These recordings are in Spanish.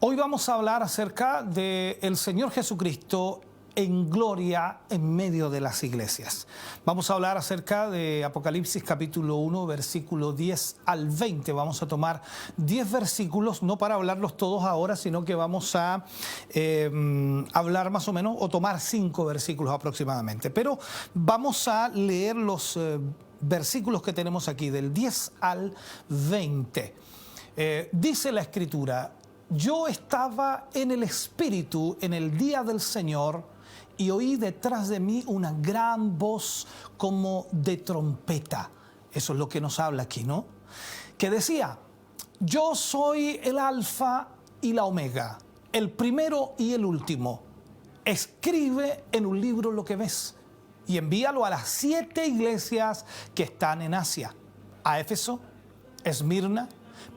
Hoy vamos a hablar acerca del Señor Jesucristo en gloria en medio de las iglesias. Vamos a hablar acerca de Apocalipsis capítulo 1, versículo 10 al 20. Vamos a tomar 10 versículos, no para hablarlos todos ahora, sino que vamos a hablar más o menos, o tomar 5 versículos aproximadamente. Pero vamos a leer los versículos que tenemos aquí, del 10 al 20. Dice la Escritura: yo estaba en el Espíritu en el día del Señor y oí detrás de mí una gran voz como de trompeta. Eso es lo que nos habla aquí, ¿no? Que decía: yo soy el Alfa y la Omega, el primero y el último. Escribe en un libro lo que ves y envíalo a las 7 iglesias que están en Asia: a Éfeso, Esmirna,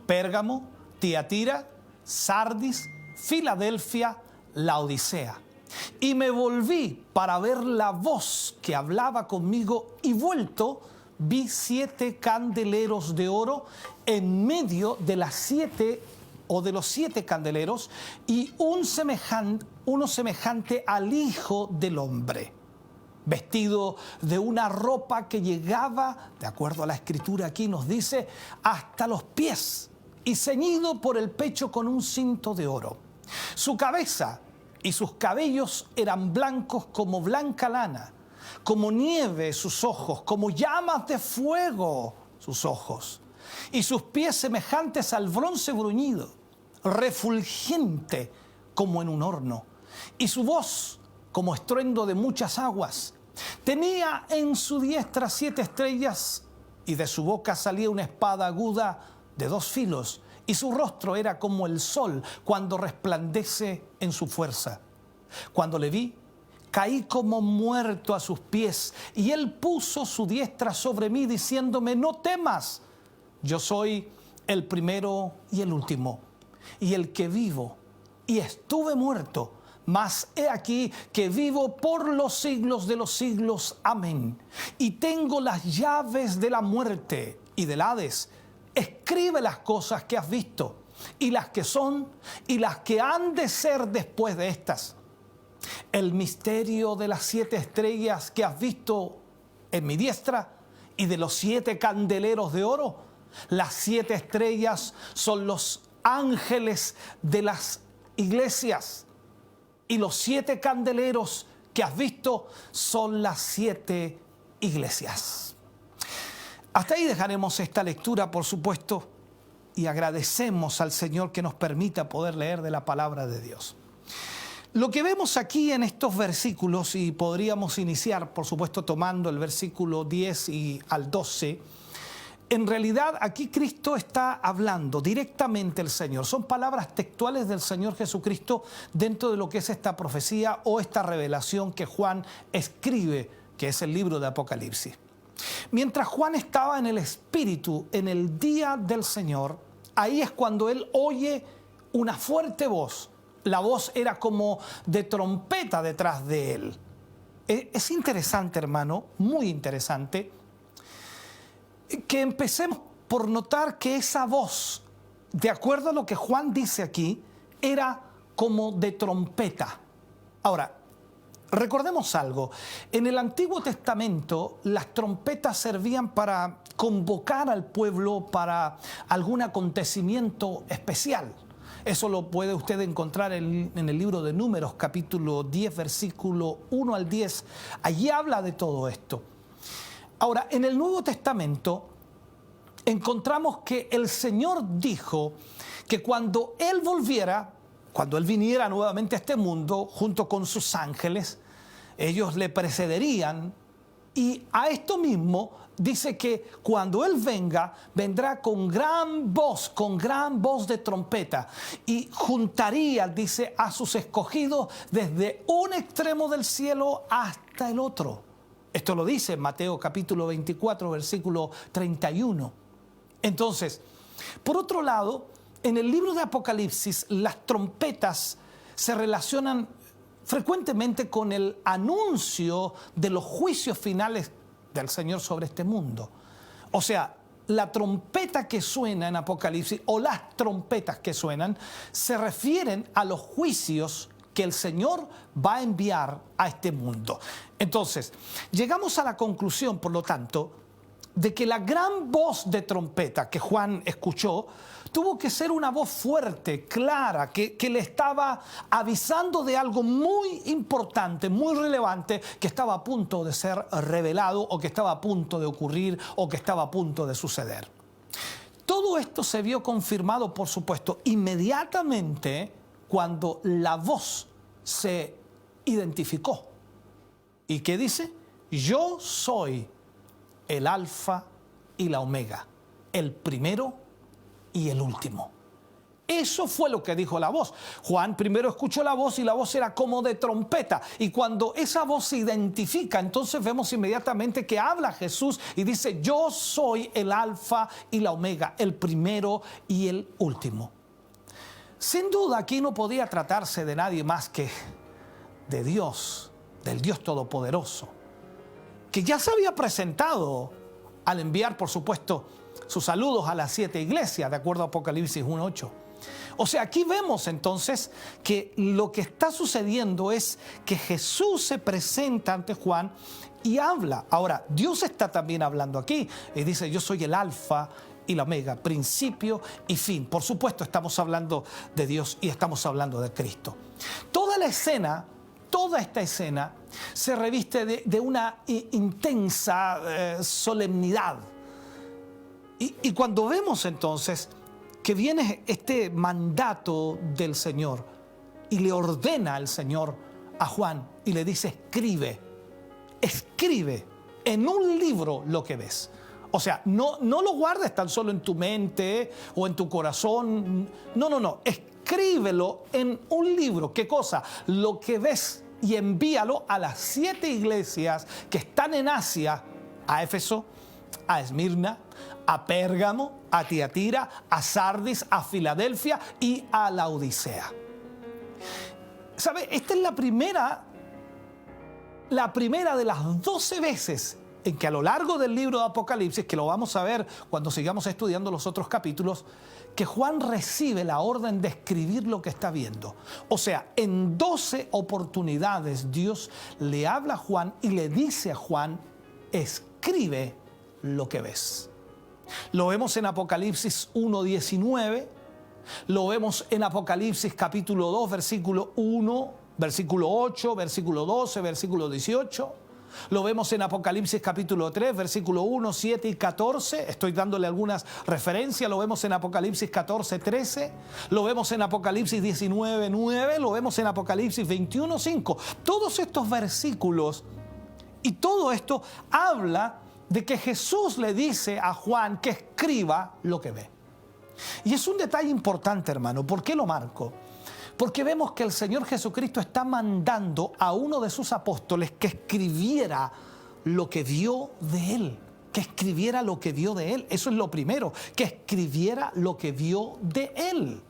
Pérgamo, Tiatira, Sardis, Filadelfia, Laodicea. Y me volví para ver la voz que hablaba conmigo, y vuelto vi 7 candeleros de oro en medio de las 7 o de los 7 candeleros, y uno semejante al Hijo del Hombre, vestido de una ropa que llegaba, de acuerdo a la Escritura aquí nos dice, hasta los pies, y ceñido por el pecho con un cinto de oro. Su cabeza y sus cabellos eran blancos como blanca lana, como nieve sus ojos, como llamas de fuego sus ojos, y sus pies semejantes al bronce bruñido, refulgente como en un horno, y su voz como estruendo de muchas aguas. Tenía en su diestra 7 estrellas, y de su boca salía una espada aguda de 2 filos, y su rostro era como el sol cuando resplandece en su fuerza. Cuando le vi, caí como muerto a sus pies, y él puso su diestra sobre mí, diciéndome: no temas, yo soy el primero y el último, y el que vivo, y estuve muerto, mas he aquí que vivo por los siglos de los siglos. Amén. Y tengo las llaves de la muerte y del Hades. Escribe las cosas que has visto, y las que son, y las que han de ser después de estas. El misterio de las 7 estrellas que has visto en mi diestra, y de los 7 candeleros de oro. Las 7 estrellas son los ángeles de las iglesias, y los 7 candeleros que has visto son las 7 iglesias. Hasta ahí dejaremos esta lectura, por supuesto, y agradecemos al Señor que nos permita poder leer de la palabra de Dios. Lo que vemos aquí en estos versículos, y podríamos iniciar, por supuesto, tomando el versículo 10 y al 12, en realidad aquí Cristo está hablando directamente el Señor. Son palabras textuales del Señor Jesucristo dentro de lo que es esta profecía o esta revelación que Juan escribe, que es el libro de Apocalipsis. Mientras Juan estaba en el Espíritu en el día del Señor, ahí es cuando él oye una fuerte voz. La voz era como de trompeta detrás de él. Es interesante, hermano, muy interesante, que empecemos por notar que esa voz, de acuerdo a lo que Juan dice aquí, era como de trompeta. Ahora, recordemos algo: en el Antiguo Testamento las trompetas servían para convocar al pueblo para algún acontecimiento especial. Eso lo puede usted encontrar en el libro de Números, capítulo 10, versículo 1 al 10. Allí habla de todo esto. Ahora, en el Nuevo Testamento encontramos que el Señor dijo que cuando Él volviera, cuando Él viniera nuevamente a este mundo, junto con sus ángeles, ellos le precederían, y a esto mismo dice que cuando Él venga, vendrá con gran voz de trompeta, y juntaría, dice, a sus escogidos desde un extremo del cielo hasta el otro. Esto lo dice en Mateo capítulo 24, versículo 31. Entonces, por otro lado, en el libro de Apocalipsis, las trompetas se relacionan frecuentemente con el anuncio de los juicios finales del Señor sobre este mundo. O sea, la trompeta que suena en Apocalipsis, o las trompetas que suenan, se refieren a los juicios que el Señor va a enviar a este mundo. Entonces, llegamos a la conclusión, por lo tanto, de que la gran voz de trompeta que Juan escuchó tuvo que ser una voz fuerte, clara, que le estaba avisando de algo muy importante, muy relevante, que estaba a punto de ser revelado, o que estaba a punto de ocurrir, o que estaba a punto de suceder. Todo esto se vio confirmado, por supuesto, inmediatamente cuando la voz se identificó. ¿Y qué dice? Yo soy el Alfa y la Omega, el primero y el último. Eso fue lo que dijo la voz. Juan primero escuchó la voz y la voz era como de trompeta. Y cuando esa voz se identifica, entonces vemos inmediatamente que habla Jesús y dice, yo soy el Alfa y la Omega, el primero y el último. Sin duda aquí no podía tratarse de nadie más que de Dios, del Dios Todopoderoso, que ya se había presentado al enviar, por supuesto, sus saludos a las 7 iglesias, de acuerdo a Apocalipsis 1:8. O sea, aquí vemos entonces que lo que está sucediendo es que Jesús se presenta ante Juan y habla. Ahora, Dios está también hablando aquí y dice, yo soy el Alfa y la Omega, principio y fin. Por supuesto, estamos hablando de Dios y estamos hablando de Cristo. Toda la escena, toda esta escena se reviste de una intensa solemnidad. Y cuando vemos entonces que viene este mandato del Señor y le ordena al Señor a Juan y le dice, escribe en un libro lo que ves. O sea, no lo guardes tan solo en tu mente o en tu corazón. No. Escríbelo en un libro. ¿Qué cosa? Lo que ves, y envíalo a las 7 iglesias que están en Asia, a Éfeso, a Esmirna, a Pérgamo, a Tiatira, a Sardis, a Filadelfia y a Laodicea. ¿Sabe? Esta es la primera de las 12 veces en que a lo largo del libro de Apocalipsis, que lo vamos a ver cuando sigamos estudiando los otros capítulos, que Juan recibe la orden de escribir lo que está viendo. O sea, en 12 oportunidades Dios le habla a Juan y le dice a Juan, escribe lo que ves. Lo vemos en Apocalipsis 1:19, lo vemos en Apocalipsis capítulo 2, versículo 1, versículo 8, versículo 12, versículo 18. Lo vemos en Apocalipsis capítulo 3, versículo 1, 7 y 14. Estoy dándole algunas referencias. Lo vemos en Apocalipsis 14, 13. Lo vemos en Apocalipsis 19, 9. Lo vemos en Apocalipsis 21, 5. Todos estos versículos y todo esto habla de que Jesús le dice a Juan que escriba lo que ve. Y es un detalle importante, hermano. ¿Por qué lo marco? Porque vemos que el Señor Jesucristo está mandando a uno de sus apóstoles que escribiera lo que vio de Él. Que escribiera lo que vio de Él. Eso es lo primero, que escribiera lo que vio de Él.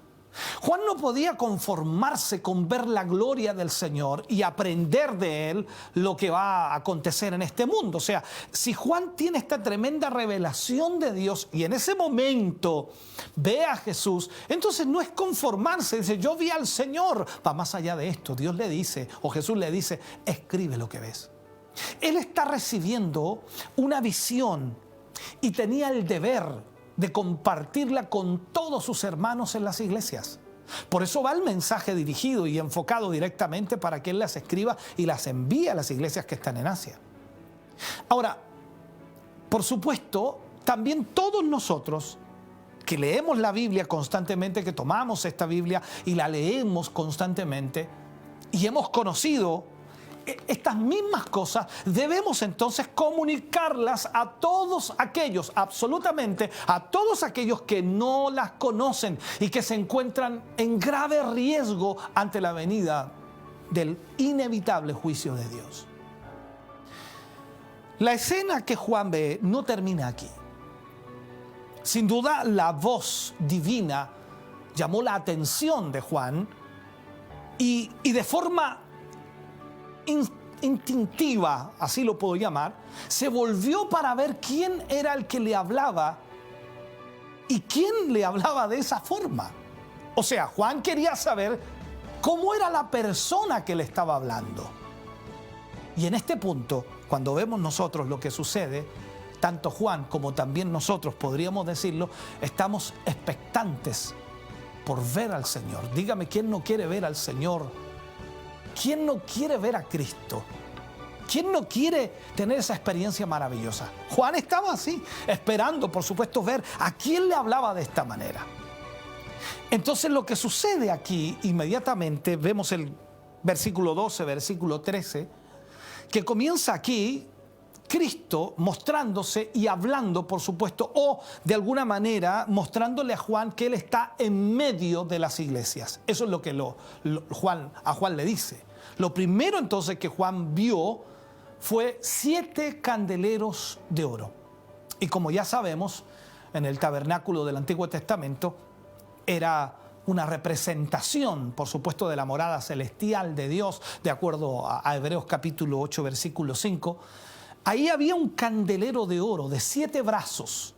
Juan no podía conformarse con ver la gloria del Señor y aprender de Él lo que va a acontecer en este mundo. O sea, si Juan tiene esta tremenda revelación de Dios y en ese momento ve a Jesús, entonces no es conformarse. Dice, yo vi al Señor. Va más allá de esto. Dios le dice, o Jesús le dice, escribe lo que ves. Él está recibiendo una visión y tenía el deber de compartirla con todos sus hermanos en las iglesias. Por eso va el mensaje dirigido y enfocado directamente para que Él las escriba y las envíe a las iglesias que están en Asia. Ahora, por supuesto, también todos nosotros que leemos la Biblia constantemente, que tomamos esta Biblia y la leemos constantemente y hemos conocido estas mismas cosas, debemos entonces comunicarlas a todos aquellos, absolutamente a todos aquellos que no las conocen y que se encuentran en grave riesgo ante la venida del inevitable juicio de Dios. La escena que Juan ve no termina aquí. Sin duda, la voz divina llamó la atención de Juan y de forma instintiva, así lo puedo llamar, se volvió para ver quién era el que le hablaba ¿Y quién le hablaba de esa forma? O sea, Juan quería saber cómo era la persona que le estaba hablando. Y en este punto, cuando vemos nosotros lo que sucede, tanto Juan como también nosotros, podríamos decirlo, estamos expectantes por ver al Señor. Dígame, ¿quién no quiere ver al Señor? ¿Quién no quiere ver a Cristo? ¿Quién no quiere tener esa experiencia maravillosa? Juan estaba así, esperando, por supuesto, ver a quién le hablaba de esta manera. Entonces, lo que sucede aquí, inmediatamente, vemos el versículo 12, versículo 13, que comienza aquí Cristo mostrándose y hablando, por supuesto, o de alguna manera mostrándole a Juan que Él está en medio de las iglesias. Eso es lo que a Juan le dice. Lo primero entonces que Juan vio fue 7 candeleros de oro. Y como ya sabemos, en el tabernáculo del Antiguo Testamento era una representación, por supuesto, de la morada celestial de Dios, de acuerdo a Hebreos capítulo 8, versículo 5. Ahí había un candelero de oro de 7 brazos,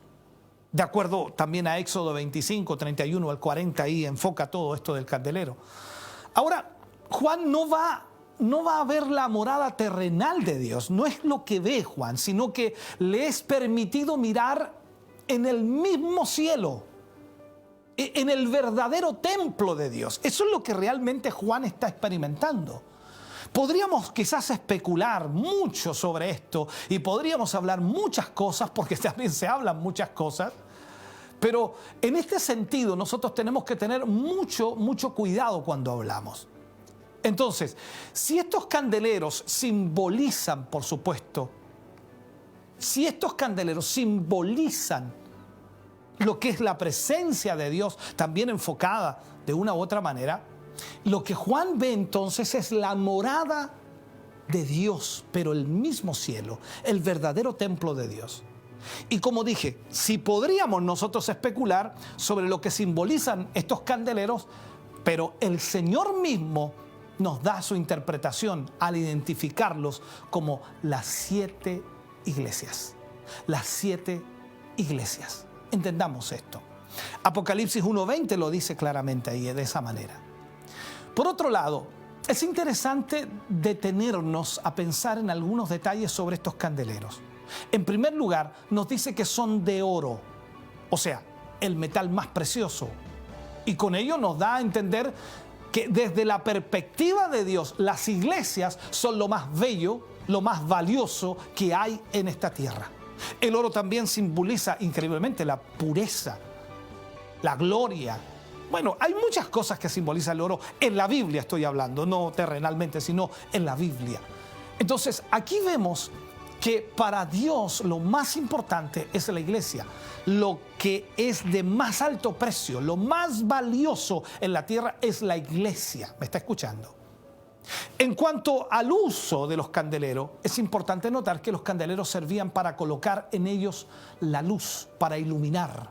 de acuerdo también a Éxodo 25, 31 al 40, ahí enfoca todo esto del candelero. Ahora, Juan no va a ver la morada terrenal de Dios, no es lo que ve Juan, sino que le es permitido mirar en el mismo cielo, en el verdadero templo de Dios. Eso es lo que realmente Juan está experimentando. Podríamos quizás especular mucho sobre esto y podríamos hablar muchas cosas, porque también se hablan muchas cosas, pero en este sentido nosotros tenemos que tener mucho cuidado cuando hablamos. Entonces, si estos candeleros simbolizan, por supuesto, si estos candeleros simbolizan lo que es la presencia de Dios, también enfocada de una u otra manera, lo que Juan ve entonces es la morada de Dios, pero el mismo cielo, el verdadero templo de Dios. Y como dije, si podríamos nosotros especular sobre lo que simbolizan estos candeleros, pero el Señor mismo nos da su interpretación al identificarlos como las 7 iglesias. Las 7 iglesias. Entendamos esto. Apocalipsis 1:20 lo dice claramente ahí de esa manera. Por otro lado, es interesante detenernos a pensar en algunos detalles sobre estos candeleros. En primer lugar, nos dice que son de oro, o sea, el metal más precioso. Y con ello nos da a entender que desde la perspectiva de Dios, las iglesias son lo más bello, lo más valioso que hay en esta tierra. El oro también simboliza increíblemente la pureza, la gloria. Bueno, hay muchas cosas que simboliza el oro. En la Biblia estoy hablando, no terrenalmente, sino en la Biblia. Entonces, aquí vemos que para Dios lo más importante es la iglesia. Lo que es de más alto precio, lo más valioso en la tierra es la iglesia. ¿Me está escuchando? En cuanto al uso de los candeleros, es importante notar que los candeleros servían para colocar en ellos la luz, para iluminar.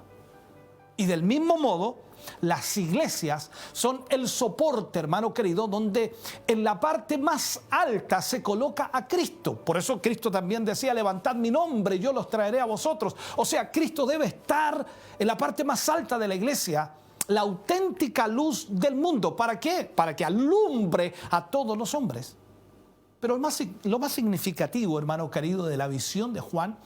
Y del mismo modo, las iglesias son el soporte, hermano querido, donde en la parte más alta se coloca a Cristo. Por eso Cristo también decía, levantad mi nombre, yo los traeré a vosotros. O sea, Cristo debe estar en la parte más alta de la iglesia, la auténtica luz del mundo. ¿Para qué? Para que alumbre a todos los hombres. Pero lo más significativo, hermano querido, de la visión de Juan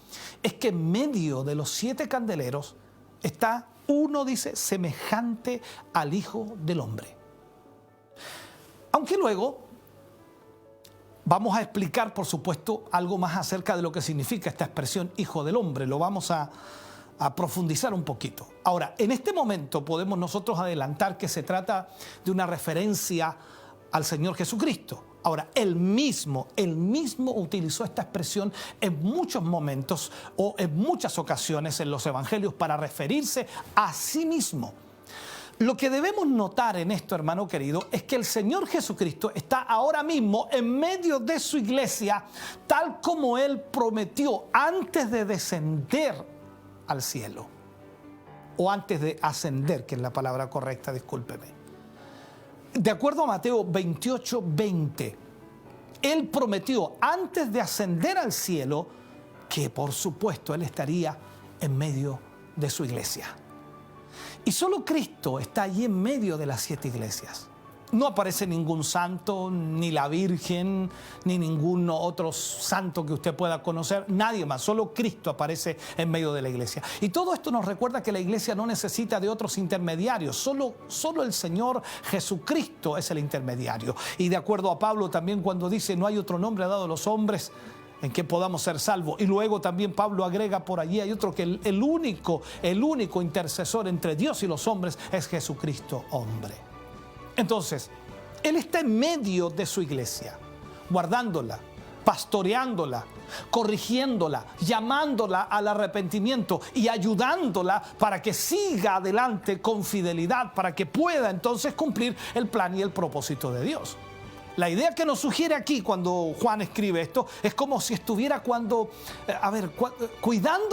es que en medio de los 7 candeleros está uno, dice, semejante al Hijo del Hombre. Aunque luego vamos a explicar, por supuesto, algo más acerca de lo que significa esta expresión Hijo del Hombre. Lo vamos a profundizar un poquito. Ahora, en este momento podemos nosotros adelantar que se trata de una referencia al Señor Jesucristo. Ahora, él mismo utilizó esta expresión en muchos momentos o en muchas ocasiones en los evangelios para referirse a sí mismo. Lo que debemos notar en esto, hermano querido, es que el Señor Jesucristo está ahora mismo en medio de su iglesia, tal como Él prometió antes de descender al cielo. O antes de ascender, que es la palabra correcta, discúlpeme. De acuerdo a Mateo 28:20, Él prometió antes de ascender al cielo que por supuesto Él estaría en medio de su iglesia. Y solo Cristo está allí en medio de las 7 iglesias. No aparece ningún santo, ni la Virgen, ni ningún otro santo que usted pueda conocer, nadie más, solo Cristo aparece en medio de la iglesia. Y todo esto nos recuerda que la iglesia no necesita de otros intermediarios, solo el Señor Jesucristo es el intermediario. Y de acuerdo a Pablo también cuando dice no hay otro nombre dado a los hombres en que podamos ser salvos. Y luego también Pablo agrega por allí, hay otro que el único intercesor entre Dios y los hombres es Jesucristo hombre. Entonces, Él está en medio de su iglesia, guardándola, pastoreándola, corrigiéndola, llamándola al arrepentimiento y ayudándola para que siga adelante con fidelidad, para que pueda entonces cumplir el plan y el propósito de Dios. La idea que nos sugiere aquí cuando Juan escribe esto es como si estuviera cuidando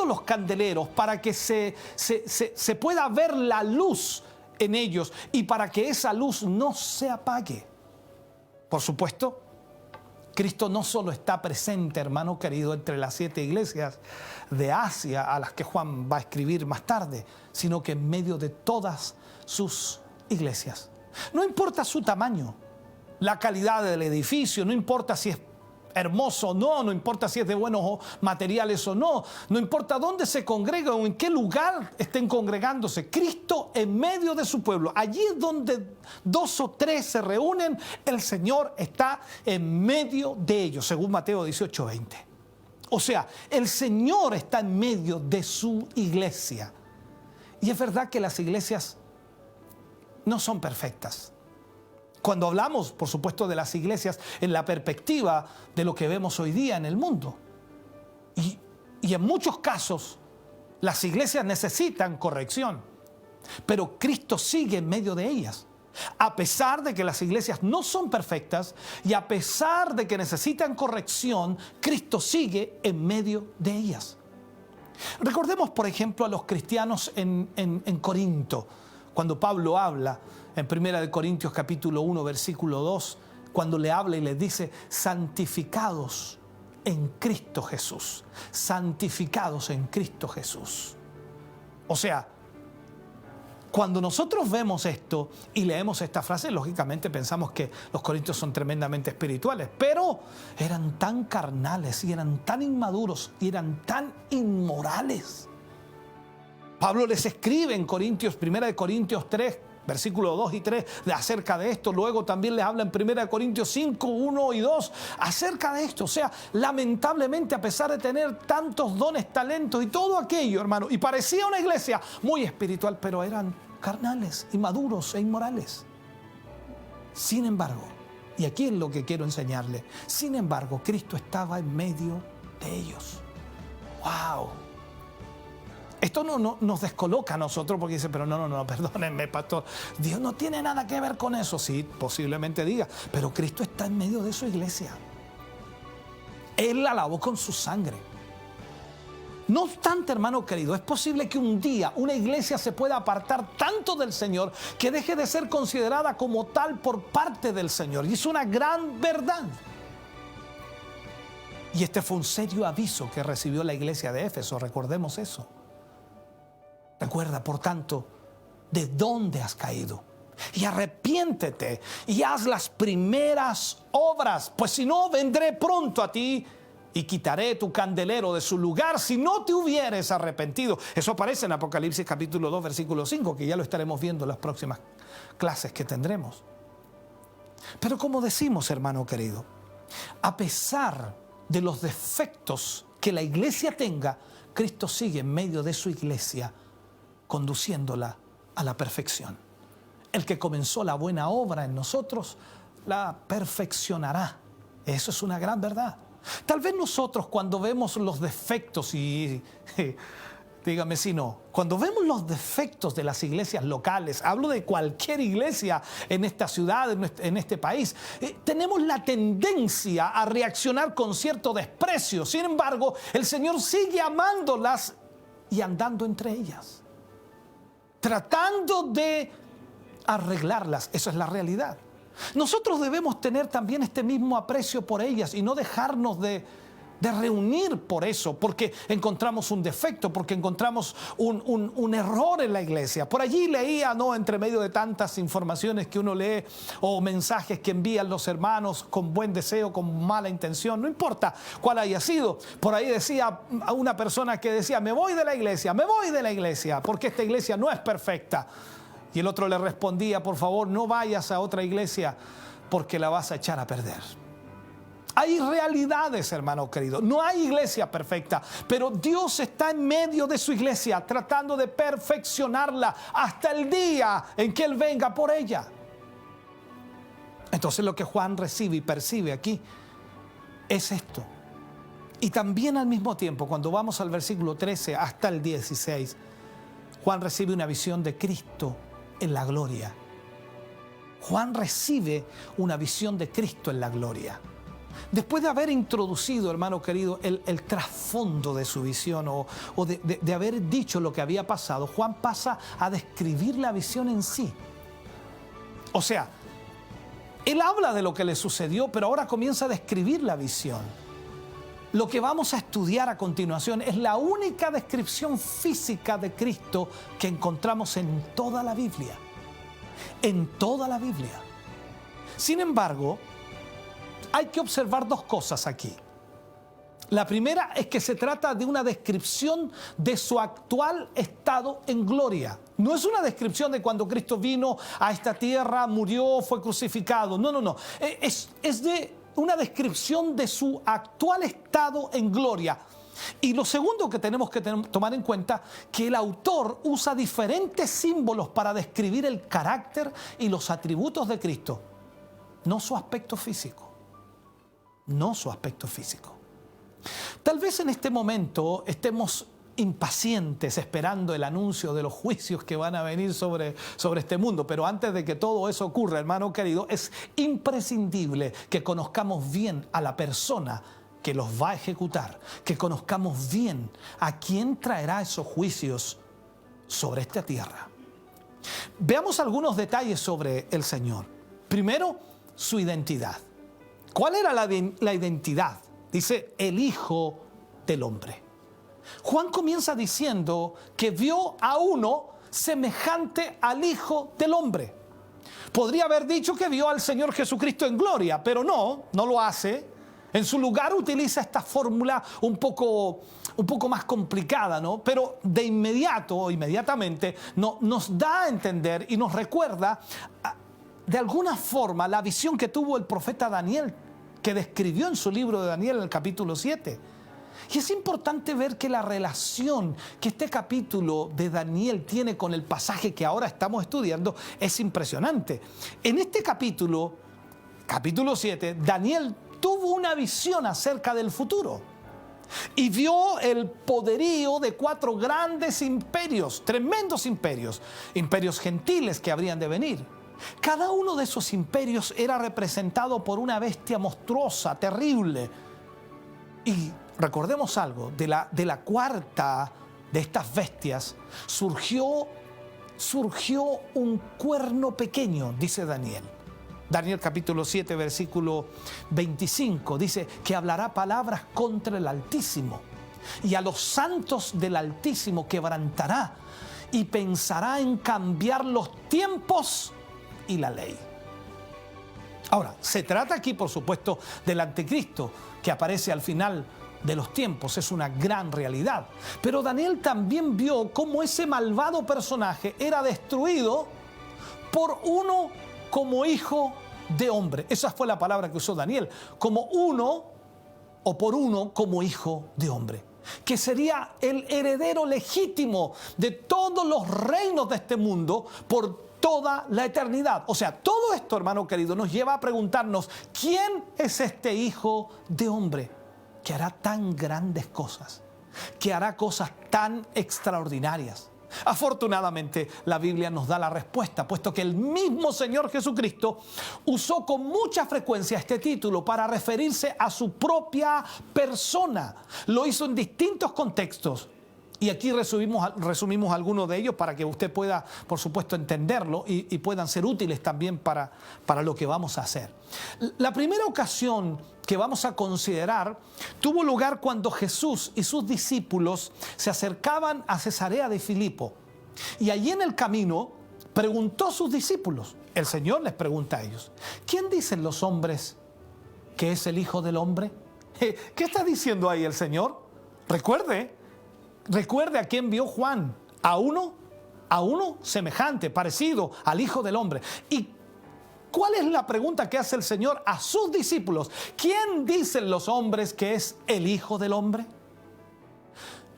los candeleros para que se pueda ver la luz en ellos y para que esa luz no se apague. Por supuesto, Cristo no solo está presente, hermano querido, entre las 7 iglesias de Asia a las que Juan va a escribir más tarde, sino que en medio de todas sus iglesias. No importa su tamaño, la calidad del edificio, no importa si es hermoso o no, no importa si es de buenos materiales o no, no importa dónde se congregan o en qué lugar estén congregándose, Cristo en medio de su pueblo, allí es donde 2 o 3 se reúnen, el Señor está en medio de ellos, según Mateo 18:20. O sea, el Señor está en medio de su iglesia. Y es verdad que las iglesias no son perfectas. Cuando hablamos, por supuesto, de las iglesias en la perspectiva de lo que vemos hoy día en el mundo. Y en muchos casos, las iglesias necesitan corrección, pero Cristo sigue en medio de ellas. A pesar de que las iglesias no son perfectas y a pesar de que necesitan corrección, Cristo sigue en medio de ellas. Recordemos, por ejemplo, a los cristianos en Corinto, cuando Pablo habla en 1 Corintios capítulo 1, versículo 2, cuando le habla y les dice, santificados en Cristo Jesús, santificados en Cristo Jesús. O sea, cuando nosotros vemos esto y leemos esta frase, lógicamente pensamos que los corintios son tremendamente espirituales, pero eran tan carnales y eran tan inmaduros y eran tan inmorales. Pablo les escribe en 1 Corintios 3, versículos 2 y 3, acerca de esto. Luego también les habla en 1 Corintios 5, 1 y 2, acerca de esto. O sea, lamentablemente, a pesar de tener tantos dones, talentos y todo aquello, hermano, y parecía una iglesia muy espiritual, pero eran carnales, inmaduros e inmorales. Sin embargo, y aquí es lo que quiero enseñarle, sin embargo, Cristo estaba en medio de ellos. ¡Wow! Esto no nos descoloca a nosotros porque dice, pero no, perdónenme, pastor, Dios no tiene nada que ver con eso. Sí, posiblemente diga, pero Cristo está en medio de su iglesia. Él la lavó con su sangre. No obstante, hermano querido, es posible que un día una iglesia se pueda apartar tanto del Señor que deje de ser considerada como tal por parte del Señor. Y es una gran verdad. Y este fue un serio aviso que recibió la iglesia de Éfeso, recordemos eso. Recuerda, por tanto, de dónde has caído y arrepiéntete y haz las primeras obras, pues si no, vendré pronto a ti y quitaré tu candelero de su lugar si no te hubieres arrepentido. Eso aparece en Apocalipsis capítulo 2, versículo 5, que ya lo estaremos viendo en las próximas clases que tendremos. Pero como decimos, hermano querido, a pesar de los defectos que la iglesia tenga, Cristo sigue en medio de su iglesia, conduciéndola a la perfección. El que comenzó la buena obra en nosotros, la perfeccionará. Eso es una gran verdad. Tal vez nosotros cuando vemos los defectos dígame si no, cuando vemos los defectos de las iglesias locales, hablo de cualquier iglesia en esta ciudad, en este país, tenemos la tendencia a reaccionar con cierto desprecio. Sin embargo, el Señor sigue amándolas y andando entre ellas, tratando de arreglarlas. Esa es la realidad. Nosotros debemos tener también este mismo aprecio por ellas y no dejarnos de de reunir por eso, porque encontramos un defecto, porque encontramos un error en la iglesia. Por allí leía, ¿no?, entre medio de tantas informaciones que uno lee o mensajes que envían los hermanos con buen deseo, con mala intención, no importa cuál haya sido. Por ahí decía a una persona que decía, me voy de la iglesia, porque esta iglesia no es perfecta. Y el otro le respondía, por favor, no vayas a otra iglesia porque la vas a echar a perder. Hay realidades, hermano querido. No hay iglesia perfecta, pero Dios está en medio de su iglesia tratando de perfeccionarla hasta el día en que Él venga por ella. Entonces lo que Juan recibe y percibe aquí es esto. Y también al mismo tiempo, cuando vamos al versículo 13 hasta el 16, Juan recibe una visión de Cristo en la gloria. Juan recibe una visión de Cristo en la gloria. Después de haber introducido, hermano querido, el trasfondo de su visión o de haber dicho lo que había pasado, Juan pasa a describir la visión en sí. O sea, él habla de lo que le sucedió, pero ahora comienza a describir la visión. Lo que vamos a estudiar a continuación es la única descripción física de Cristo que encontramos en toda la Biblia. En toda la Biblia. Sin embargo, hay que observar dos cosas aquí. La primera es que se trata de una descripción de su actual estado en gloria. No es una descripción de cuando Cristo vino a esta tierra, murió, fue crucificado. No. Es de una descripción de su actual estado en gloria. Y lo segundo que tenemos que tomar en cuenta, que el autor usa diferentes símbolos para describir el carácter y los atributos de Cristo, no su aspecto físico. No su aspecto físico. Tal vez en este momento estemos impacientes esperando el anuncio de los juicios que van a venir sobre este mundo, pero antes de que todo eso ocurra, hermano querido, es imprescindible que conozcamos bien a la persona que los va a ejecutar, que conozcamos bien a quién traerá esos juicios sobre esta tierra. Veamos algunos detalles sobre el Señor. Primero, su identidad. ¿Cuál era la identidad? Dice, el Hijo del Hombre. Juan comienza diciendo que vio a uno semejante al Hijo del Hombre. Podría haber dicho que vio al Señor Jesucristo en gloria, pero no lo hace. En su lugar utiliza esta fórmula un poco más complicada, ¿no? Pero inmediatamente nos da a entender y nos recuerda de alguna forma la visión que tuvo el profeta Daniel, que describió en su libro de Daniel en el capítulo 7. Y es importante ver que la relación que este capítulo de Daniel tiene con el pasaje que ahora estamos estudiando es impresionante. En este capítulo 7, Daniel tuvo una visión acerca del futuro y vio el poderío de 4 grandes imperios, tremendos imperios gentiles que habrían de venir. Cada uno de esos imperios era representado por una bestia monstruosa, terrible. Y recordemos algo, de la cuarta de estas bestias surgió un cuerno pequeño, dice Daniel. Daniel capítulo 7, versículo 25, dice que hablará palabras contra el Altísimo y a los santos del Altísimo quebrantará y pensará en cambiar los tiempos y la ley. Ahora, se trata aquí, por supuesto, del anticristo que aparece al final de los tiempos. Es una gran realidad. Pero Daniel también vio cómo ese malvado personaje era destruido por uno como hijo de hombre. Esa fue la palabra que usó Daniel. Como uno o por uno como hijo de hombre. Que sería el heredero legítimo de todos los reinos de este mundo por toda la eternidad. O sea, todo esto, hermano querido, nos lleva a preguntarnos, ¿quién es este hijo de hombre que hará tan grandes cosas, que hará cosas tan extraordinarias? Afortunadamente, la Biblia nos da la respuesta, puesto que el mismo Señor Jesucristo usó con mucha frecuencia este título para referirse a su propia persona. Lo hizo en distintos contextos. Y aquí resumimos algunos de ellos para que usted pueda, por supuesto, entenderlo y puedan ser útiles también para lo que vamos a hacer. La primera ocasión que vamos a considerar tuvo lugar cuando Jesús y sus discípulos se acercaban a Cesarea de Filipo. Y allí en el camino preguntó a sus discípulos. El Señor les pregunta a ellos: ¿quién dicen los hombres que es el Hijo del Hombre? ¿Qué está diciendo ahí el Señor? Recuerde a quién vio Juan, a uno semejante, parecido al Hijo del Hombre. ¿Y cuál es la pregunta que hace el Señor a sus discípulos? ¿Quién dicen los hombres que es el Hijo del Hombre?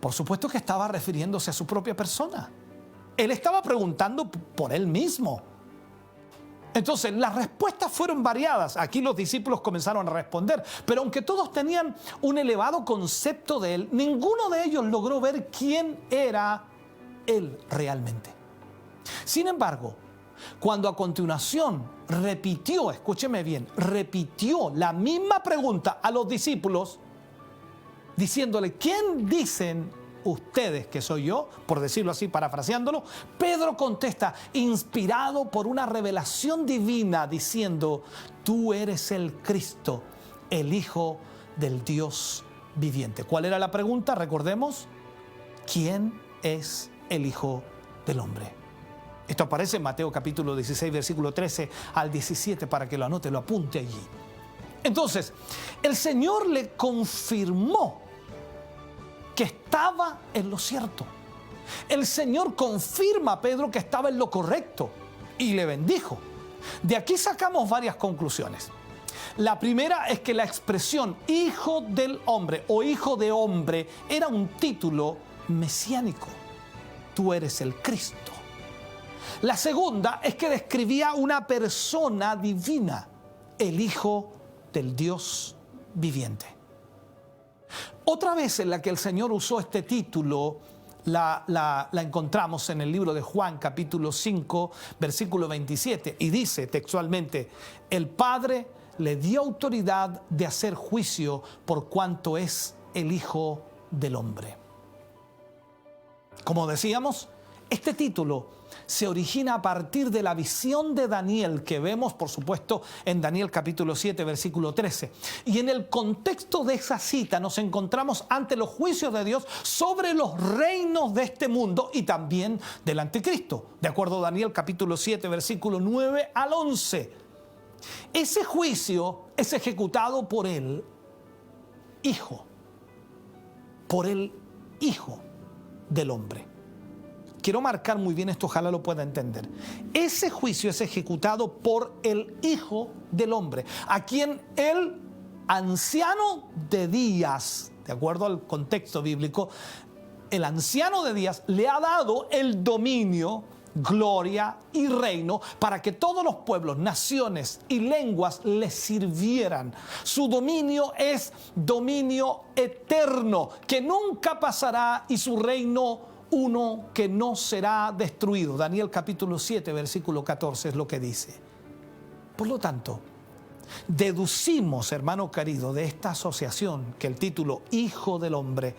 Por supuesto que estaba refiriéndose a su propia persona. Él estaba preguntando por él mismo. Entonces, las respuestas fueron variadas. Aquí los discípulos comenzaron a responder, pero aunque todos tenían un elevado concepto de él, ninguno de ellos logró ver quién era él realmente. Sin embargo, cuando a continuación repitió, escúcheme bien, repitió la misma pregunta a los discípulos, diciéndole: ¿quién dicen ustedes que soy yo? Por decirlo así, parafraseándolo, Pedro contesta, inspirado por una revelación divina, diciendo: tú eres el Cristo, el Hijo del Dios viviente. ¿Cuál era la pregunta? Recordemos: ¿quién es el Hijo del Hombre? Esto aparece en Mateo capítulo 16, versículo 13 al 17, para que lo anote, lo apunte allí. Entonces, el Señor le confirmó que estaba en lo cierto. El Señor confirma a Pedro que estaba en lo correcto y le bendijo. De aquí sacamos varias conclusiones. La primera es que la expresión Hijo del Hombre o Hijo de Hombre era un título mesiánico. Tú eres el Cristo. La segunda es que describía una persona divina, el Hijo del Dios viviente. Otra vez en la que el Señor usó este título la encontramos en el libro de Juan capítulo 5 versículo 27 y dice textualmente: el Padre le dio autoridad de hacer juicio por cuanto es el Hijo del Hombre. Como decíamos, este título se origina a partir de la visión de Daniel que vemos, por supuesto, en Daniel capítulo 7, versículo 13. Y en el contexto de esa cita nos encontramos ante los juicios de Dios sobre los reinos de este mundo y también del anticristo. De acuerdo a Daniel capítulo 7, versículo 9 al 11. Ese juicio es ejecutado por el Hijo del Hombre. Quiero marcar muy bien esto, ojalá lo pueda entender. Ese juicio es ejecutado por el Hijo del Hombre, a quien el anciano de días, de acuerdo al contexto bíblico, el anciano de días le ha dado el dominio, gloria y reino para que todos los pueblos, naciones y lenguas le sirvieran. Su dominio es dominio eterno, que nunca pasará, y su reino uno que no será destruido. Daniel capítulo 7, versículo 14 es lo que dice. Por lo tanto, deducimos, hermano querido, de esta asociación que el título Hijo del Hombre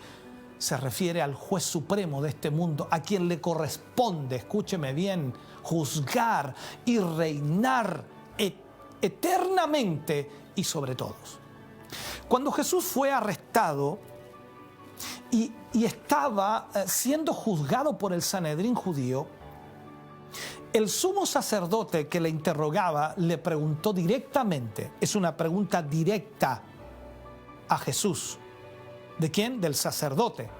se refiere al juez supremo de este mundo, a quien le corresponde, escúcheme bien, juzgar y reinar eternamente y sobre todos. Cuando Jesús fue arrestado y estaba siendo juzgado por el Sanedrín judío, el sumo sacerdote que le interrogaba le preguntó directamente, es una pregunta directa a Jesús. ¿De quién? Del sacerdote,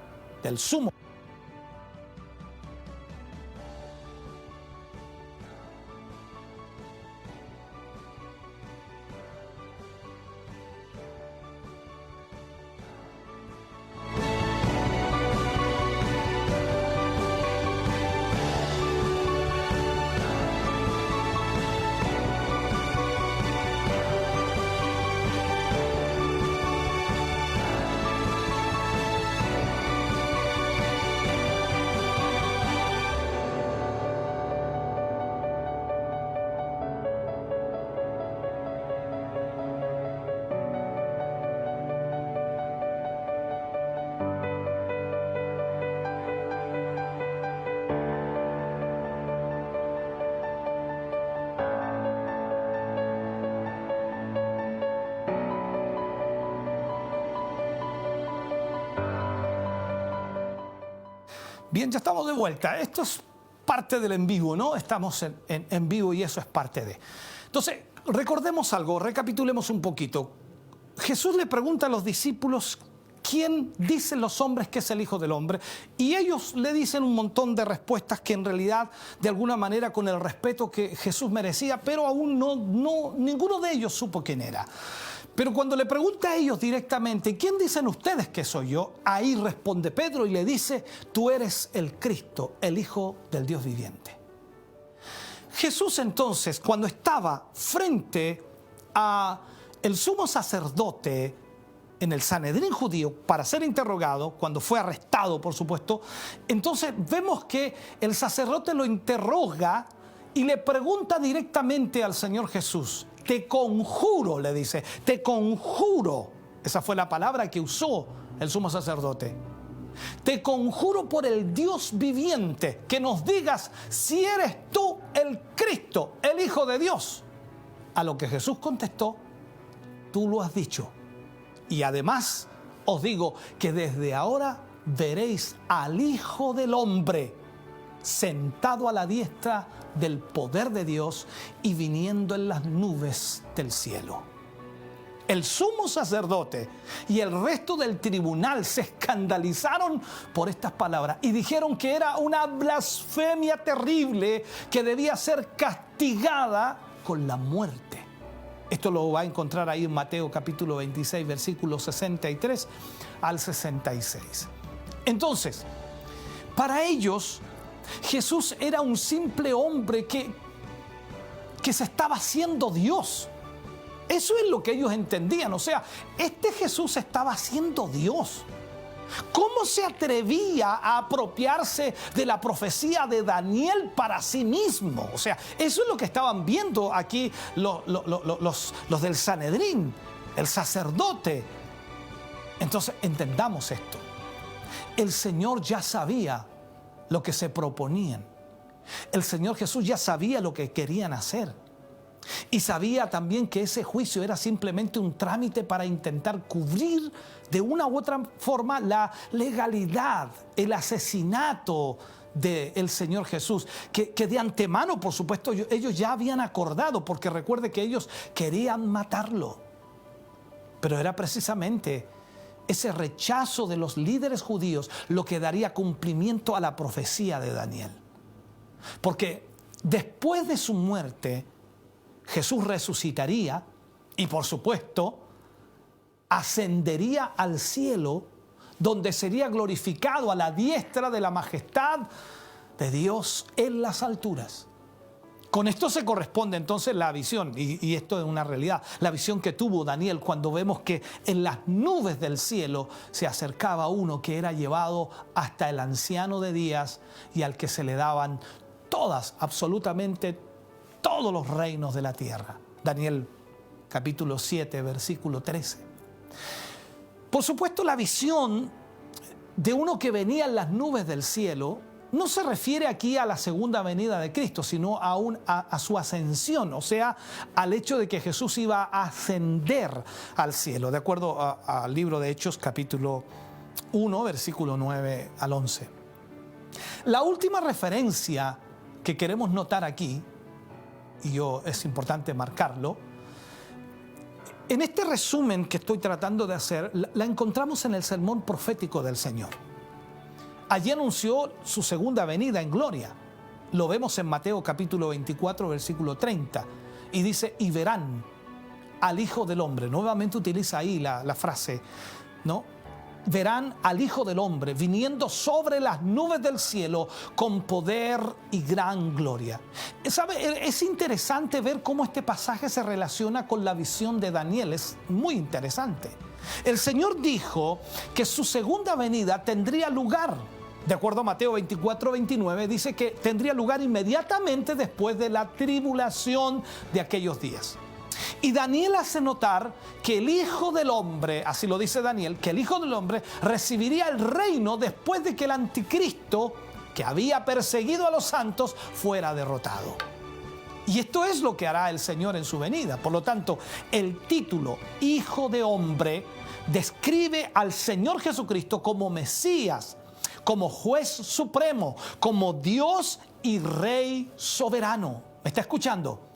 del sumo. Bien, ya estamos de vuelta. Esto es parte del en vivo, ¿no? Estamos en vivo y eso es parte de. Entonces, recordemos algo, recapitulemos un poquito. Jesús le pregunta a los discípulos, ¿quién dicen los hombres que es el Hijo del Hombre? Y ellos le dicen un montón de respuestas que en realidad, de alguna manera, con el respeto que Jesús merecía, pero aún ninguno de ellos supo quién era. Pero cuando le pregunta a ellos directamente, ¿quién dicen ustedes que soy yo? Ahí responde Pedro y le dice, tú eres el Cristo, el Hijo del Dios viviente. Jesús entonces, cuando estaba frente a el sumo sacerdote en el Sanedrín judío para ser interrogado, cuando fue arrestado, por supuesto, entonces vemos que el sacerdote lo interroga y le pregunta directamente al Señor Jesús. Te conjuro, le dice, te conjuro. Esa fue la palabra que usó el sumo sacerdote. Te conjuro por el Dios viviente que nos digas si eres tú el Cristo, el Hijo de Dios. A lo que Jesús contestó, tú lo has dicho. Y además os digo que desde ahora veréis al Hijo del Hombre sentado a la diestra del poder de Dios y viniendo en las nubes del cielo. El sumo sacerdote y el resto del tribunal se escandalizaron por estas palabras y dijeron que era una blasfemia terrible que debía ser castigada con la muerte. Esto lo va a encontrar ahí en Mateo capítulo 26, versículos 63 al 66. Entonces, para ellos, Jesús era un simple hombre que se estaba haciendo Dios. Eso es lo que ellos entendían. O sea, este Jesús estaba haciendo Dios. ¿Cómo se atrevía a apropiarse de la profecía de Daniel para sí mismo? O sea, eso es lo que estaban viendo aquí los del Sanedrín, el sacerdote. Entonces, entendamos esto. El Señor ya sabía lo que se proponían. El Señor Jesús ya sabía lo que querían hacer. Y sabía también que ese juicio era simplemente un trámite para intentar cubrir de una u otra forma la legalidad, el asesinato del Señor Jesús, que de antemano, por supuesto, ellos ya habían acordado, porque recuerde que ellos querían matarlo. Pero era precisamente ese rechazo de los líderes judíos lo que daría cumplimiento a la profecía de Daniel. Porque después de su muerte, Jesús resucitaría y, por supuesto, ascendería al cielo, donde sería glorificado a la diestra de la majestad de Dios en las alturas. Con esto se corresponde entonces la visión, y esto es una realidad, la visión que tuvo Daniel cuando vemos que en las nubes del cielo se acercaba uno que era llevado hasta el anciano de días y al que se le daban absolutamente todos los reinos de la tierra. Daniel capítulo 7, versículo 13. Por supuesto, la visión de uno que venía en las nubes del cielo no se refiere aquí a la segunda venida de Cristo, sino a su ascensión, o sea, al hecho de que Jesús iba a ascender al cielo, de acuerdo al libro de Hechos capítulo 1, versículo 9 al 11. La última referencia que queremos notar aquí, y es importante marcarlo, en este resumen que estoy tratando de hacer, la encontramos en el sermón profético del Señor. Allí anunció su segunda venida en gloria. Lo vemos en Mateo capítulo 24, versículo 30. Y dice, y verán al Hijo del Hombre. Nuevamente utiliza ahí la frase, ¿no? Verán al Hijo del Hombre viniendo sobre las nubes del cielo con poder y gran gloria. ¿Sabe? Es interesante ver cómo este pasaje se relaciona con la visión de Daniel. Es muy interesante. El Señor dijo que su segunda venida tendría lugar, de acuerdo a Mateo 24, 29, dice que tendría lugar inmediatamente después de la tribulación de aquellos días. Y Daniel hace notar que el Hijo del Hombre, así lo dice Daniel, que el Hijo del Hombre recibiría el reino después de que el anticristo, que había perseguido a los santos, fuera derrotado. Y esto es lo que hará el Señor en su venida. Por lo tanto, el título Hijo de Hombre describe al Señor Jesucristo como Mesías, como juez supremo, como Dios y Rey soberano. ¿Me está escuchando?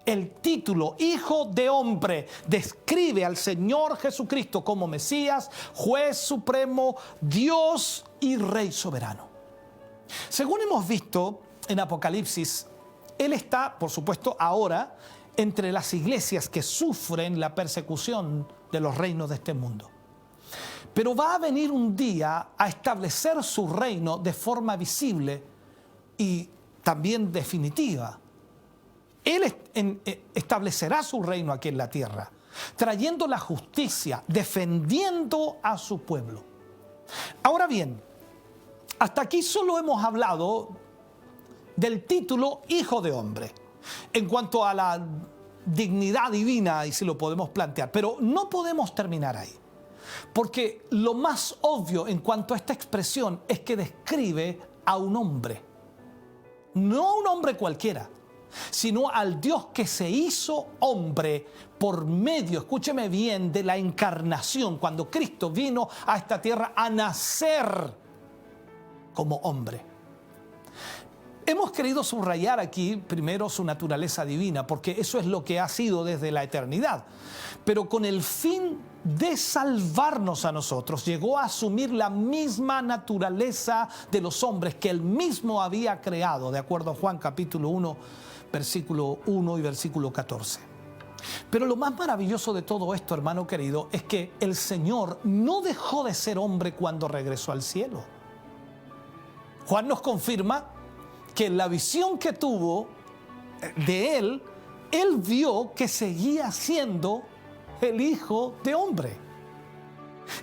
El título Hijo de Hombre describe al Señor Jesucristo como Mesías, juez supremo, Dios y Rey soberano. Según hemos visto en Apocalipsis, Él está, por supuesto, ahora entre las iglesias que sufren la persecución de los reinos de este mundo. Pero va a venir un día a establecer su reino de forma visible y también definitiva. Él establecerá su reino aquí en la tierra, trayendo la justicia, defendiendo a su pueblo. Ahora bien, hasta aquí solo hemos hablado del título Hijo de Hombre, en cuanto a la dignidad divina, y si lo podemos plantear, pero no podemos terminar ahí. Porque lo más obvio en cuanto a esta expresión es que describe a un hombre. No a un hombre cualquiera, sino al Dios que se hizo hombre por medio, escúcheme bien, de la encarnación, cuando Cristo vino a esta tierra a nacer como hombre. Hemos querido subrayar aquí primero su naturaleza divina, porque eso es lo que ha sido desde la eternidad. Pero con el fin de salvarnos a nosotros, llegó a asumir la misma naturaleza de los hombres que Él mismo había creado, de acuerdo a Juan capítulo 1, versículo 1 y versículo 14. Pero lo más maravilloso de todo esto, hermano querido, es que el Señor no dejó de ser hombre cuando regresó al cielo. Juan nos confirma que en la visión que tuvo de Él vio que seguía siendo el Hijo de Hombre.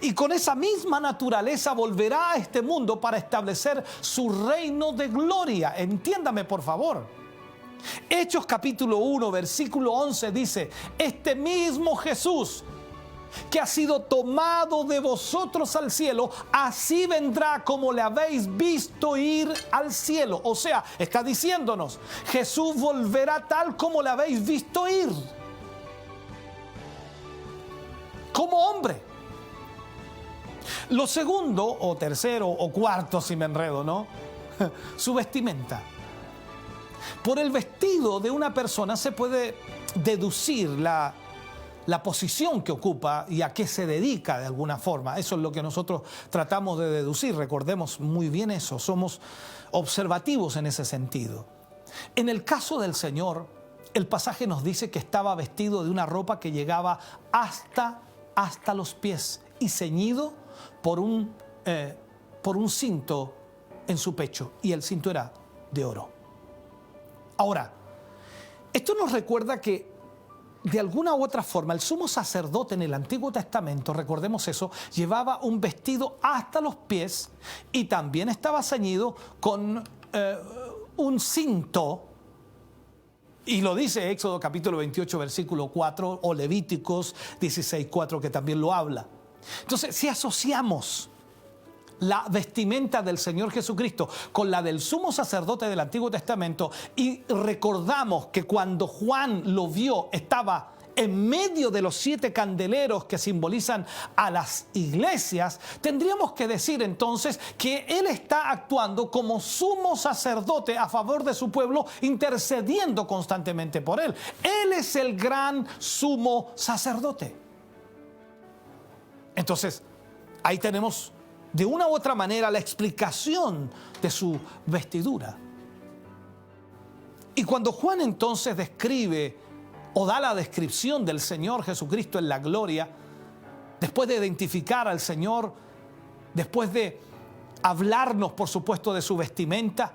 Y con esa misma naturaleza volverá a este mundo para establecer su reino de gloria. Entiéndame, por favor. Hechos capítulo 1, versículo 11 dice: este mismo Jesús que ha sido tomado de vosotros al cielo, así vendrá como le habéis visto ir al cielo. O sea, está diciéndonos, Jesús volverá tal como le habéis visto ir. Como hombre. Lo segundo, o tercero, o cuarto, si me enredo, ¿no? Su vestimenta. Por el vestido de una persona se puede deducir la posición que ocupa y a qué se dedica de alguna forma. Eso es lo que nosotros tratamos de deducir. Recordemos muy bien eso. Somos observativos en ese sentido. En el caso del Señor, el pasaje nos dice que estaba vestido de una ropa que llegaba hasta los pies y ceñido por un cinto en su pecho, y el cinto era de oro. Ahora, esto nos recuerda que de alguna u otra forma el sumo sacerdote en el Antiguo Testamento, recordemos eso, llevaba un vestido hasta los pies y también estaba ceñido con un cinto. Y lo dice Éxodo capítulo 28, versículo 4, o Levíticos 16, 4, que también lo habla. Entonces, si asociamos la vestimenta del Señor Jesucristo con la del sumo sacerdote del Antiguo Testamento y recordamos que cuando Juan lo vio estaba en medio de los 7 candeleros que simbolizan a las iglesias, tendríamos que decir entonces que Él está actuando como sumo sacerdote a favor de su pueblo, intercediendo constantemente por Él. Él es el gran sumo sacerdote. Entonces, ahí tenemos de una u otra manera la explicación de su vestidura. Y cuando Juan entonces describe o da la descripción del Señor Jesucristo en la gloria, después de identificar al Señor, después de hablarnos, por supuesto, de su vestimenta,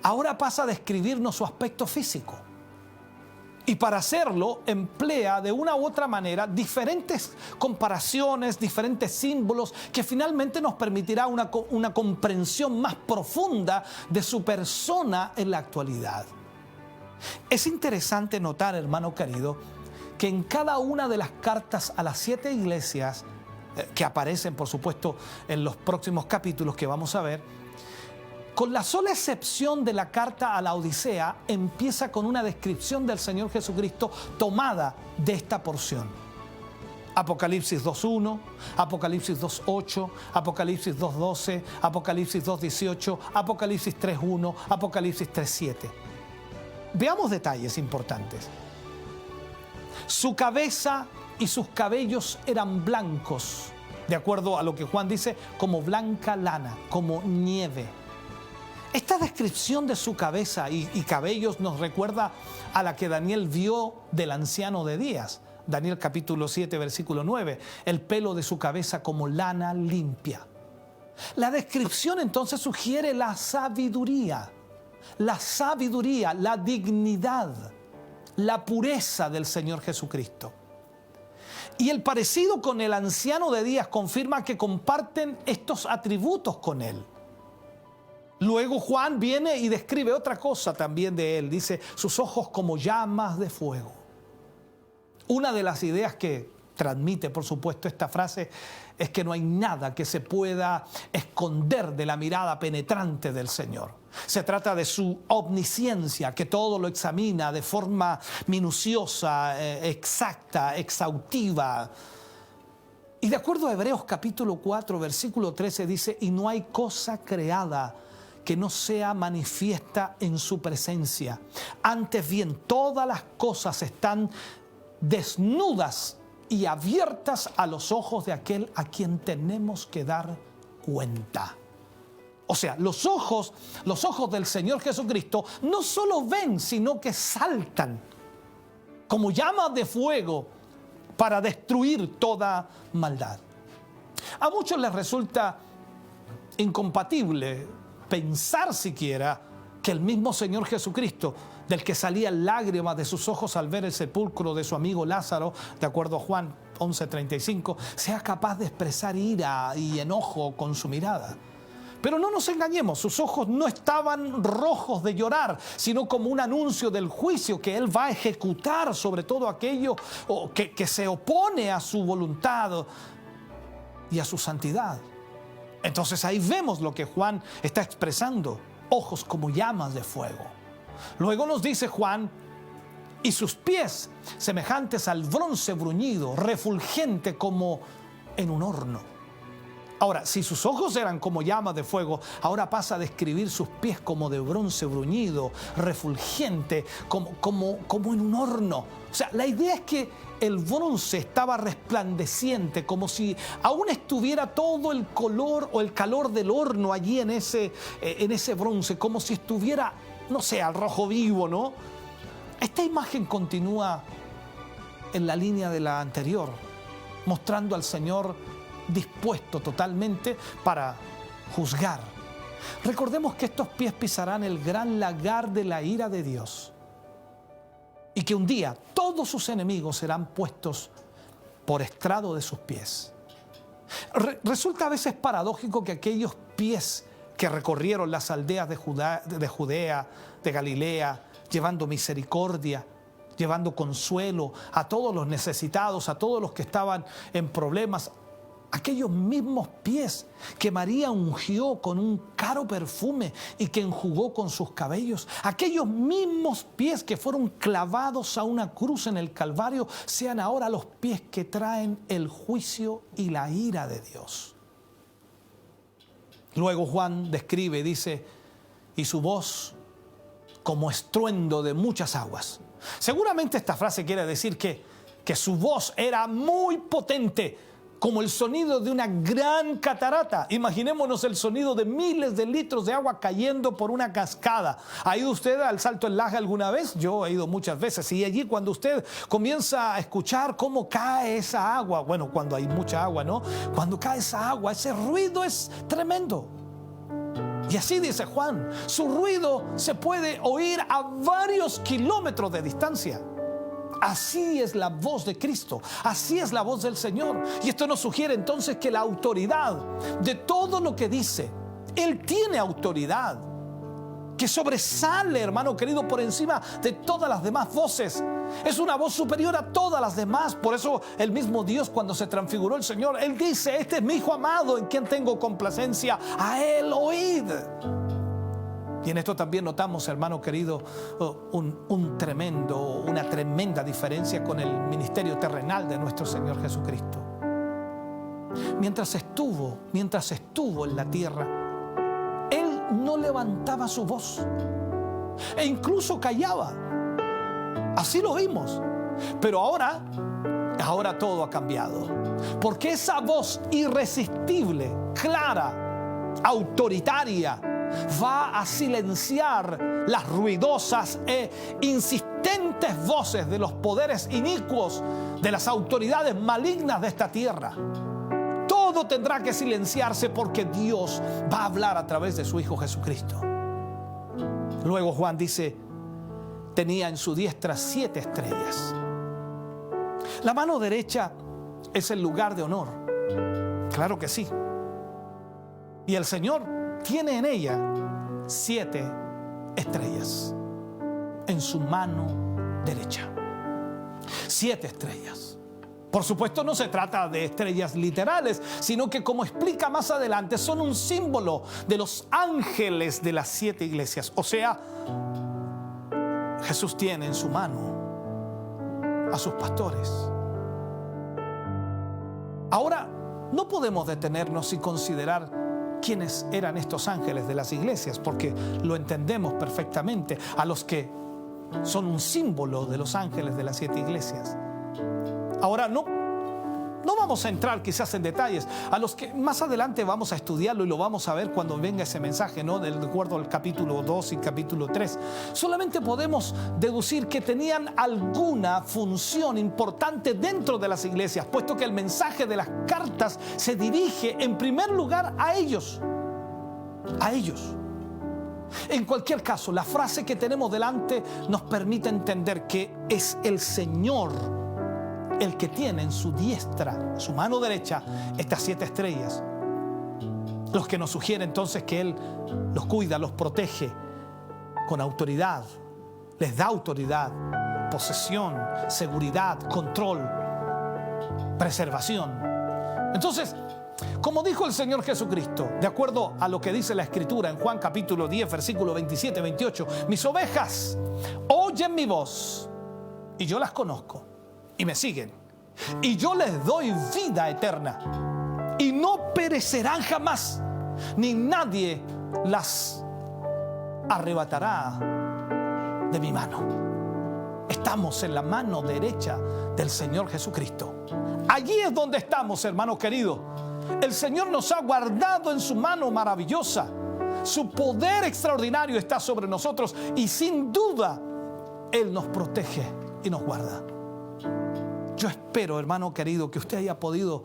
ahora pasa a describirnos su aspecto físico. Y para hacerlo emplea de una u otra manera diferentes comparaciones, diferentes símbolos que finalmente nos permitirá una comprensión más profunda de su persona en la actualidad. Es interesante notar, hermano querido, que en cada una de las cartas a las 7 iglesias que aparecen, por supuesto, en los próximos capítulos que vamos a ver, con la sola excepción de la carta a la Odisea, empieza con una descripción del Señor Jesucristo tomada de esta porción. Apocalipsis 2.1, Apocalipsis 2.8, Apocalipsis 2.12, Apocalipsis 2.18, Apocalipsis 3.1, Apocalipsis 3.7. Veamos detalles importantes. Su cabeza y sus cabellos eran blancos, de acuerdo a lo que Juan dice, como blanca lana, como nieve. Esta descripción de su cabeza y cabellos nos recuerda a la que Daniel vio del anciano de días. Daniel capítulo 7, versículo 9. El pelo de su cabeza como lana limpia. La descripción entonces sugiere la sabiduría, la dignidad, la pureza del Señor Jesucristo. Y el parecido con el anciano de días confirma que comparten estos atributos con él. Luego Juan viene y describe otra cosa también de él. Dice, sus ojos como llamas de fuego. Una de las ideas que transmite, por supuesto, esta frase es que no hay nada que se pueda esconder de la mirada penetrante del Señor. Se trata de su omnisciencia, que todo lo examina de forma minuciosa, exacta, exhaustiva. Y de acuerdo a Hebreos capítulo 4, versículo 13 dice, y no hay cosa creada que no sea manifiesta en su presencia. Antes bien, todas las cosas están desnudas y abiertas a los ojos de aquel a quien tenemos que dar cuenta. O sea, los ojos del Señor Jesucristo no solo ven, sino que saltan como llamas de fuego para destruir toda maldad. A muchos les resulta incompatible pensar siquiera que el mismo Señor Jesucristo, del que salían lágrimas de sus ojos al ver el sepulcro de su amigo Lázaro, de acuerdo a Juan 11:35, sea capaz de expresar ira y enojo con su mirada. Pero no nos engañemos, sus ojos no estaban rojos de llorar, sino como un anuncio del juicio que Él va a ejecutar sobre todo aquello que se opone a su voluntad y a su santidad. Entonces ahí vemos lo que Juan está expresando, ojos como llamas de fuego. Luego nos dice Juan, y sus pies semejantes al bronce bruñido, refulgente como en un horno. Ahora, si sus ojos eran como llamas de fuego, ahora pasa a describir sus pies como de bronce bruñido, refulgente, como en un horno. O sea, la idea es que el bronce estaba resplandeciente, como si aún estuviera todo el color o el calor del horno allí en ese bronce, como si estuviera, no sé, al rojo vivo, ¿no? Esta imagen continúa en la línea de la anterior, mostrando al Señor dispuesto totalmente para juzgar. Recordemos que estos pies pisarán el gran lagar de la ira de Dios y que un día todos sus enemigos serán puestos por estrado de sus pies. Resulta a veces paradójico que aquellos pies que recorrieron las aldeas de Judea, de Galilea, llevando misericordia, llevando consuelo a todos los necesitados, a todos los que estaban en problemas, aquellos mismos pies que María ungió con un caro perfume y que enjugó con sus cabellos, aquellos mismos pies que fueron clavados a una cruz en el Calvario, sean ahora los pies que traen el juicio y la ira de Dios. Luego Juan describe, dice, y su voz como estruendo de muchas aguas. Seguramente esta frase quiere decir que su voz era muy potente, como el sonido de una gran catarata. Imaginémonos el sonido de miles de litros de agua cayendo por una cascada. ¿Ha ido usted al Salto del Laja alguna vez? Yo he ido muchas veces. Y allí cuando usted comienza a escuchar cómo cae esa agua, bueno, cuando hay mucha agua, ¿no? Cuando cae esa agua, ese ruido es tremendo. Y así dice Juan, su ruido se puede oír a varios kilómetros de distancia. Así es la voz de Cristo, así es la voz del Señor. Y esto nos sugiere entonces que la autoridad de todo lo que dice, Él tiene autoridad que sobresale, hermano querido, por encima de todas las demás voces. Es una voz superior a todas las demás. Por eso el mismo Dios, cuando se transfiguró el Señor, Él dice, este es mi Hijo amado en quien tengo complacencia, a Él oíd. Y en esto también notamos, hermano querido, una tremenda diferencia con el ministerio terrenal de nuestro Señor Jesucristo. Mientras estuvo en la tierra, Él no levantaba su voz e incluso callaba. Así lo vimos. Pero ahora todo ha cambiado. Porque esa voz irresistible, clara, autoritaria, va a silenciar las ruidosas e insistentes voces de los poderes inicuos, de las autoridades malignas de esta tierra. Todo tendrá que silenciarse porque Dios va a hablar a través de su Hijo Jesucristo. Luego Juan dice, tenía en su diestra 7 estrellas. La mano derecha es el lugar de honor. Claro que sí. Y el Señor tiene en ella 7 estrellas. En su mano derecha. 7 estrellas. Por supuesto, no se trata de estrellas literales, sino que, como explica más adelante, son un símbolo de los ángeles de las 7 iglesias. O sea, Jesús tiene en su mano a sus pastores. Ahora, no podemos detenernos y considerar quiénes eran estos ángeles de las iglesias, porque lo entendemos perfectamente, a los que son un símbolo de los ángeles de las 7 iglesias. Ahora, no vamos a entrar quizás en detalles, a los que más adelante vamos a estudiarlo y lo vamos a ver cuando venga ese mensaje, ¿no? De acuerdo al capítulo 2 y capítulo 3. Solamente podemos deducir que tenían alguna función importante dentro de las iglesias, puesto que el mensaje de las cartas se dirige en primer lugar a ellos. A ellos. En cualquier caso, la frase que tenemos delante nos permite entender que es el Señor el que tiene en su diestra, su mano derecha, estas 7 estrellas. Los que nos sugiere entonces que Él los cuida, los protege con autoridad, les da autoridad, posesión, seguridad, control, preservación. Entonces, como dijo el Señor Jesucristo, de acuerdo a lo que dice la Escritura en Juan capítulo 10, versículo 27, 28, mis ovejas oyen mi voz y yo las conozco y me siguen, y yo les doy vida eterna, y no perecerán jamás, ni nadie las arrebatará de mi mano. Estamos en la mano derecha del Señor Jesucristo. Allí es donde estamos, hermano querido. El Señor nos ha guardado en su mano maravillosa. Su poder extraordinario está sobre nosotros, y sin duda Él nos protege y nos guarda. Yo espero, hermano querido, que usted haya podido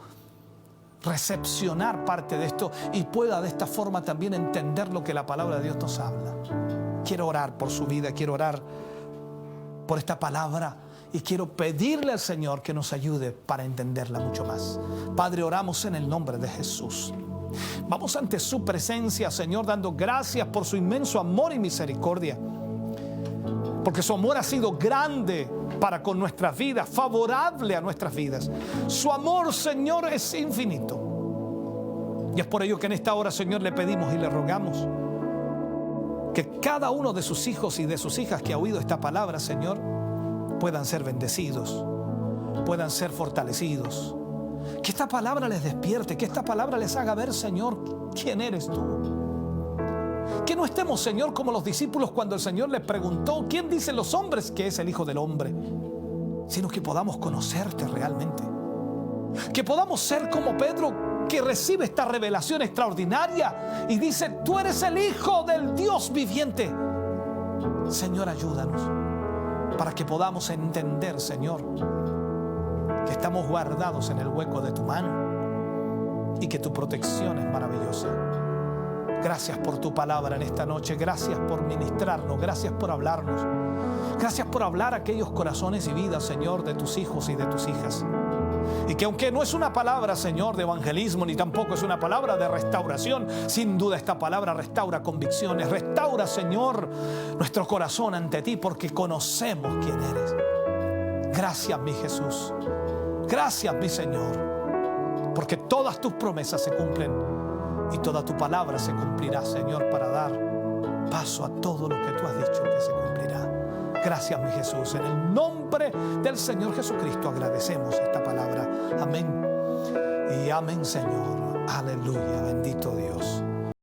recepcionar parte de esto y pueda de esta forma también entender lo que la palabra de Dios nos habla. Quiero orar por su vida, quiero orar por esta palabra y quiero pedirle al Señor que nos ayude para entenderla mucho más. Padre, oramos en el nombre de Jesús. Vamos ante su presencia, Señor, dando gracias por su inmenso amor y misericordia. Porque su amor ha sido grande para con nuestras vidas, favorable a nuestras vidas. Su amor, Señor, es infinito. Y es por ello que en esta hora, Señor, le pedimos y le rogamos que cada uno de sus hijos y de sus hijas que ha oído esta palabra, Señor, puedan ser bendecidos, puedan ser fortalecidos. Que esta palabra les despierte, que esta palabra les haga ver, Señor, quién eres tú. Que no estemos, Señor, como los discípulos cuando el Señor les preguntó ¿quién dicen los hombres que es el Hijo del Hombre? Sino que podamos conocerte realmente. Que podamos ser como Pedro, que recibe esta revelación extraordinaria y dice, tú eres el Hijo del Dios viviente. Señor, ayúdanos para que podamos entender, Señor, que estamos guardados en el hueco de tu mano y que tu protección es maravillosa. Gracias por tu palabra en esta noche. Gracias por ministrarnos. Gracias por hablarnos. Gracias por hablar a aquellos corazones y vidas, Señor, de tus hijos y de tus hijas. Y que aunque no es una palabra, Señor, de evangelismo, ni tampoco es una palabra de restauración, sin duda esta palabra restaura convicciones. Restaura, Señor, nuestro corazón ante ti, porque conocemos quién eres. Gracias, mi Jesús. Gracias, mi Señor, porque todas tus promesas se cumplen y toda tu palabra se cumplirá, Señor, para dar paso a todo lo que tú has dicho que se cumplirá. Gracias, mi Jesús. En el nombre del Señor Jesucristo agradecemos esta palabra. Amén. Y amén, Señor. Aleluya. Bendito Dios.